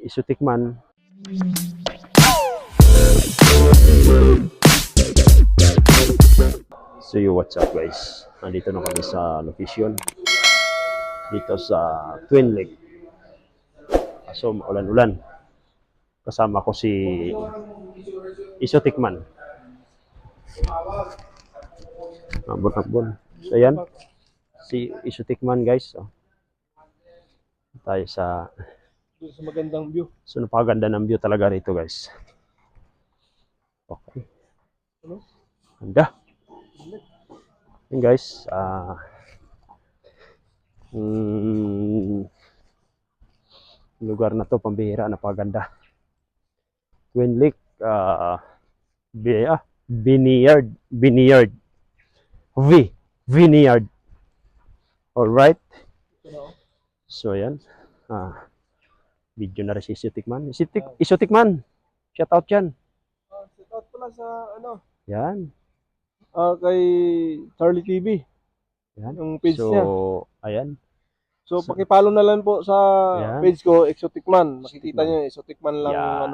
isutikman. So what's up guys, nandito na kami sa location dito sa Twin Lake. So ulan-ulan, kasama ko si Isutikman. Abon-abon. So yan, si Isutikman guys. So, tayo sa magandang view. So napakaganda ng view talaga rito guys. Okay. Ganda. Yan guys, lugar na to pambihira, napakaganda. Twin Lake, Vineyard, Vineyard. All right. So yan, video na rin si Isutikman. Isutikman, shout out yan. Shout out pala sa Yan. Kay Charlie TV. Yan. Yung page So, niya. ayan. So paki-follow na lang po sa Yan. page ko, Isutikman. Makikita Isutikman. niyo, Isutikman lang Yan.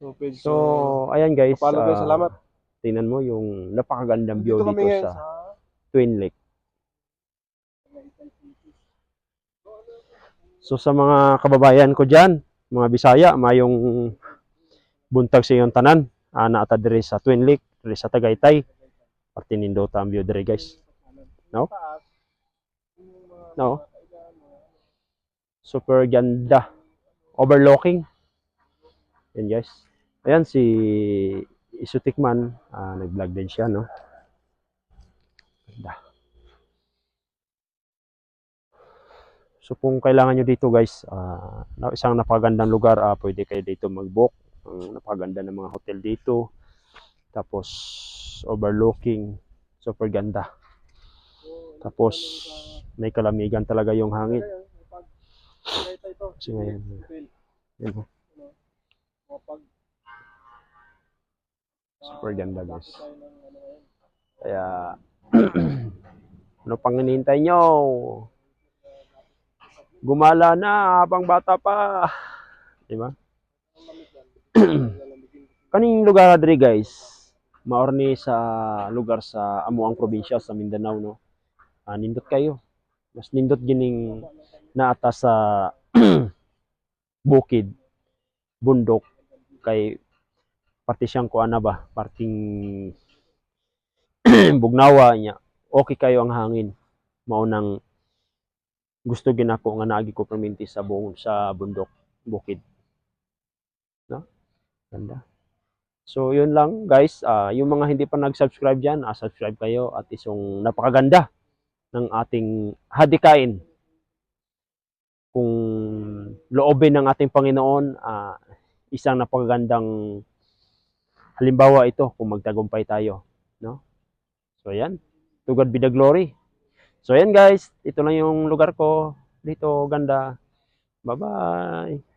yung page. So, ayan guys. follow guys, salamat. Tingnan mo yung napakagandang view Dito kami dito ngayon sa Twin Lake. So sa mga kababayan ko dyan, mga Bisaya, mayong buntag sa iyong tanan, naata diri sa Twin Lake, diri sa Tagaytay. Parte nindota ang view diri guys. No? No? Super ganda. Overlooking. Yan guys. Ayan si Isutikman, nag-vlog din siya, no? Ganda. So kung kailangan nyo dito guys, isang napakagandang lugar, pwede kayo dito mag-book. Napakaganda ng mga hotel dito. Tapos overlooking, super ganda. Tapos may kalamigan talaga yung hangin. Kasi ngayon, yun, super ganda guys. Kaya ano pang hinihintay nyo? Gumala na habang bata pa. Diba? Kaning lugar diri guys, maorni sa lugar sa Amuang probinsya sa Mindanao, no. Nindot kayo. Mas nindot gining naata sa bukid, bundok kay parte siyang kuana ba, parting bugnawa niya. Okay kayo ang hangin. Maunang gusto ginako nga naagi ko perminti sa bundok, bukid. No? Ganda. So yun lang guys, yung mga hindi pa nag-subscribe diyan, subscribe kayo at isong napakaganda ng ating hadikain. Kung loobin ng ating Panginoon, isang napakagandang halimbawa ito kung magtagumpay tayo, no? So ayan, to God be the glory. So ayan guys, ito lang yung lugar ko dito, ganda. Bye-bye.